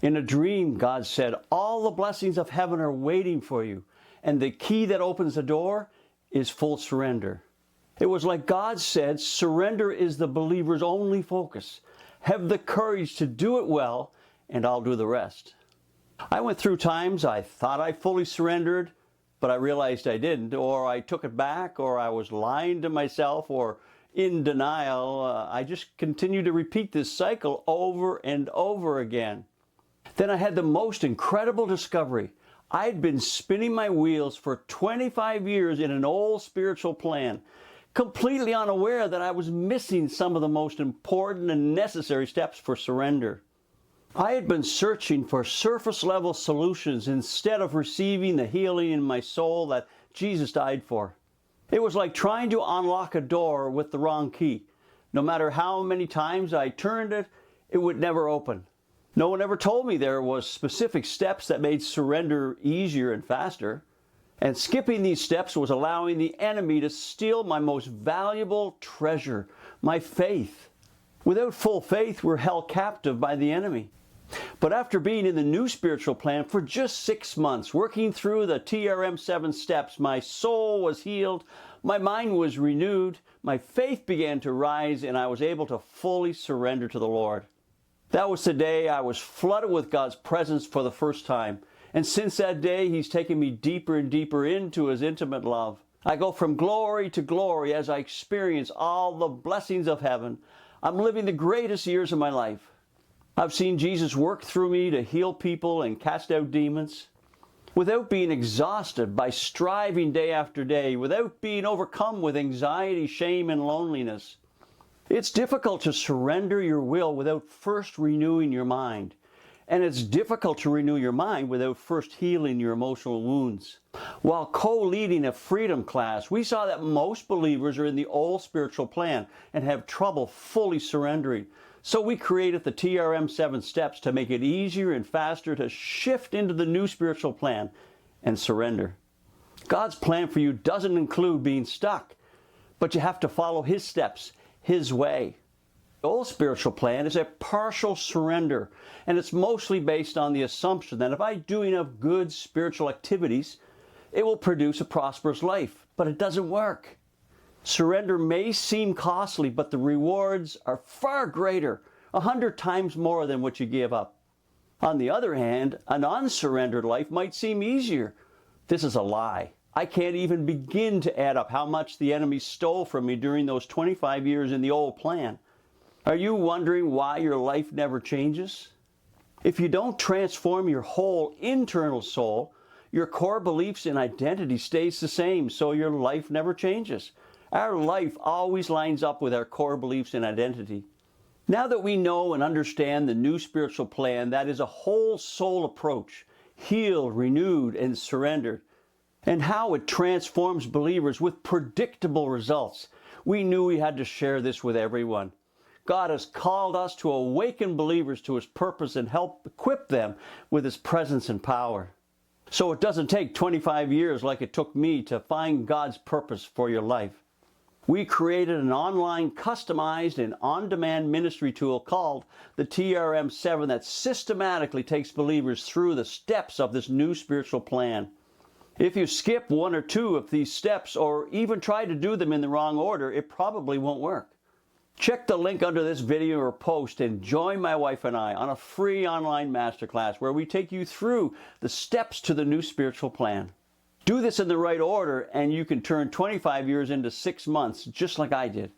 In a dream, God said, all the blessings of heaven are waiting for you, and the key that opens the door is full surrender. It was like God said, surrender is the believer's only focus. Have the courage to do it well, and I'll do the rest. I went through times I thought I fully surrendered, but I realized I didn't, or I took it back, or I was lying to myself, or in denial. I just continued to repeat this cycle over and over again. Then I had the most incredible discovery. I'd been spinning my wheels for 25 years in an old spiritual plan, completely unaware that I was missing some of the most important and necessary steps for surrender. I had been searching for surface-level solutions instead of receiving the healing in my soul that Jesus died for. It was like trying to unlock a door with the wrong key. No matter how many times I turned it, it would never open. No one ever told me there was specific steps that made surrender easier and faster. And skipping these steps was allowing the enemy to steal my most valuable treasure, my faith. Without full faith, we're held captive by the enemy. But after being in the new spiritual plan for just 6 months, working through the TRM 7 steps, my soul was healed, my mind was renewed, my faith began to rise, and I was able to fully surrender to the Lord. That was the day I was flooded with God's presence for the first time. And since that day, He's taken me deeper and deeper into His intimate love. I go from glory to glory as I experience all the blessings of heaven. I'm living the greatest years of my life. I've seen Jesus work through me to heal people and cast out demons. Without being exhausted by striving day after day, without being overcome with anxiety, shame, and loneliness. It's difficult to surrender your will without first renewing your mind. And it's difficult to renew your mind without first healing your emotional wounds. While co-leading a freedom class, we saw that most believers are in the old spiritual plan and have trouble fully surrendering. So we created the TRM 7 steps to make it easier and faster to shift into the new spiritual plan and surrender. God's plan for you doesn't include being stuck, but you have to follow His steps, His way. The old spiritual plan is a partial surrender, and it's mostly based on the assumption that if I do enough good spiritual activities, it will produce a prosperous life, but it doesn't work. Surrender may seem costly, but the rewards are far greater, 100 times more than what you give up. On the other hand, an unsurrendered life might seem easier. This is a lie. I can't even begin to add up how much the enemy stole from me during those 25 years in the old plan. Are you wondering why your life never changes? If you don't transform your whole internal soul, your core beliefs and identity stays the same, so your life never changes. Our life always lines up with our core beliefs and identity. Now that we know and understand the new spiritual plan, that is a whole soul approach, healed, renewed, and surrendered, and how it transforms believers with predictable results, we knew we had to share this with everyone. God has called us to awaken believers to His purpose and help equip them with His presence and power. So it doesn't take 25 years like it took me to find God's purpose for your life. We created an online, customized, and on-demand ministry tool called the TRM 7 that systematically takes believers through the steps of this new spiritual plan. If you skip one or two of these steps, or even try to do them in the wrong order, it probably won't work. Check the link under this video or post and join my wife and I on a free online masterclass where we take you through the steps to the new spiritual plan. Do this in the right order and you can turn 25 years into 6 months just like I did.